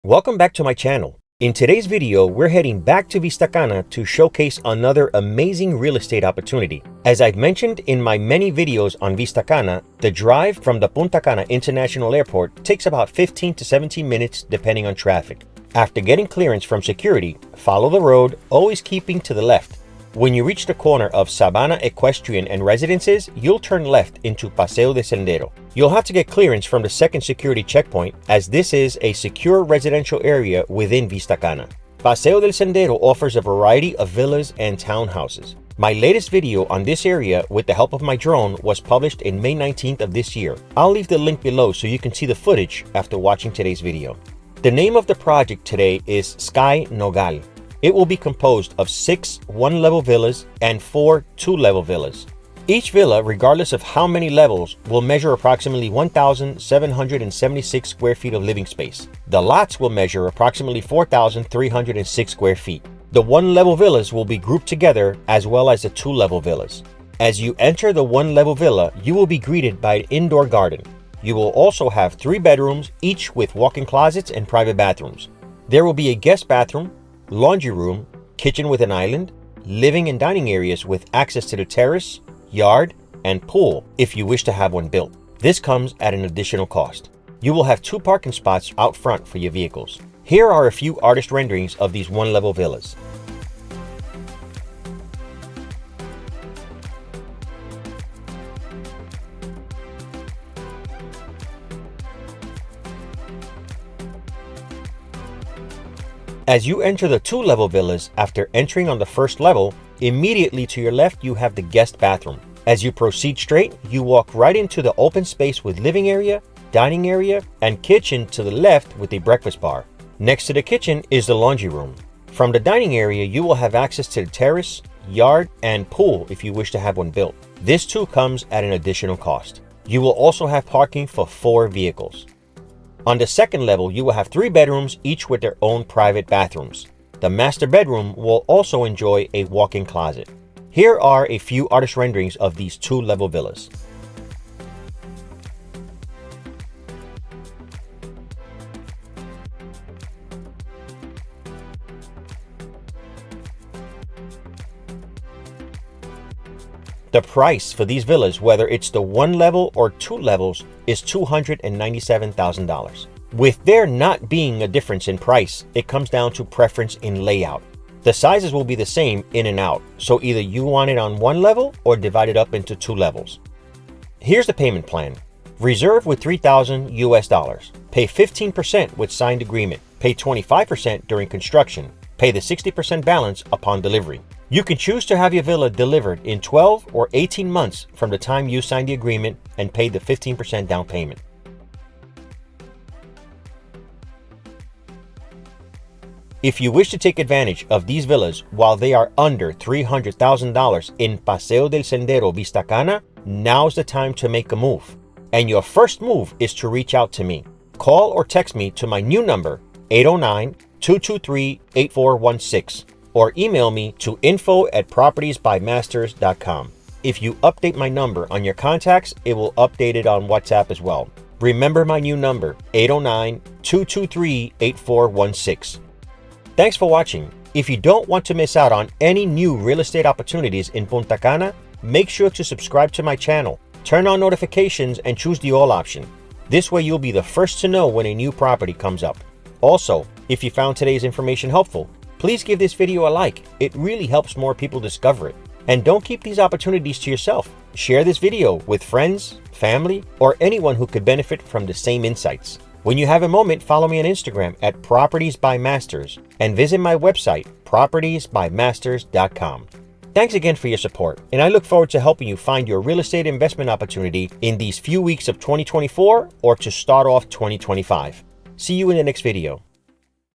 Welcome back to my channel. In today's video, we're heading back to Vistacana to showcase another amazing real estate opportunity. As I've mentioned in my many videos on Vistacana, the drive from the Punta Cana International Airport takes about 15 to 17 minutes depending on traffic. After getting clearance from security, follow the road, always keeping to the left. When you reach the corner of Sabana Equestrian and Residences, you'll turn left into Paseo Del Sendero. You'll have to get clearance from the second security checkpoint, as this is a secure residential area within Vistacana. Paseo Del Sendero offers a variety of villas and townhouses. My latest video on this area with the help of my drone was published in May 19th of this year. I'll leave the link below so you can see the footage after watching today's video. The name of the project today is Sky Nogal. It will be composed of 6 one-level villas and 4 two-level villas. Each villa, regardless of how many levels, will measure approximately 1,776 square feet of living space. The lots will measure approximately 4,306 square feet. The one-level villas will be grouped together as well as the two-level villas. As you enter the one-level villa, you will be greeted by an indoor garden. You will also have 3 bedrooms, each with walk-in closets and private bathrooms. There will be a guest bathroom, laundry room, kitchen with an island, living and dining areas with access to the terrace, yard, and pool if you wish to have one built. This comes at an additional cost. You will have 2 parking spots out front for your vehicles. Here are a few artist renderings of these one-level villas. As you enter the two-level villas, after entering on the first level, immediately to your left you have the guest bathroom. As you proceed straight, you walk right into the open space with living area, dining area, and kitchen to the left with a breakfast bar. Next to the kitchen is the laundry room. From the dining area, you will have access to the terrace, yard, and pool if you wish to have one built. This too comes at an additional cost. You will also have parking for 4 vehicles. On the second level, you will have 3 bedrooms, each with their own private bathrooms. The master bedroom will also enjoy a walk-in closet. Here are a few artist renderings of these two-level villas. The price for these villas, whether it's the 1 level or 2 levels, is $297,000. With there not being a difference in price, it comes down to preference in layout. The sizes will be the same in and out, so either you want it on 1 level or divide it up into 2 levels. Here's the payment plan. Reserve with $3,000 US. Pay 15% with signed agreement. Pay 25% during construction. Pay the 60% balance upon delivery. You can choose to have your villa delivered in 12 or 18 months from the time you sign the agreement and pay the 15% down payment. If you wish to take advantage of these villas while they are under $300,000 in Paseo Del Sendero, Vistacana, now's the time to make a move. And your first move is to reach out to me. Call or text me to my new number, 809-223-8416. or email me to info@propertiesbymasters.com. If you update my number on your contacts, it will update it on WhatsApp as well. Remember my new number, 809-223-8416. Thanks for watching. If you don't want to miss out on any new real estate opportunities in Punta Cana, make sure to subscribe to my channel, turn on notifications, and choose the all option. This way you'll be the first to know when a new property comes up. Also, if you found today's information helpful, please give this video a like. It really helps more people discover it. And don't keep these opportunities to yourself. Share this video with friends, family, or anyone who could benefit from the same insights. When you have a moment, follow me on Instagram at Properties by Masters and visit my website, propertiesbymasters.com. Thanks again for your support, and I look forward to helping you find your real estate investment opportunity in these few weeks of 2024 or to start off 2025. See you in the next video.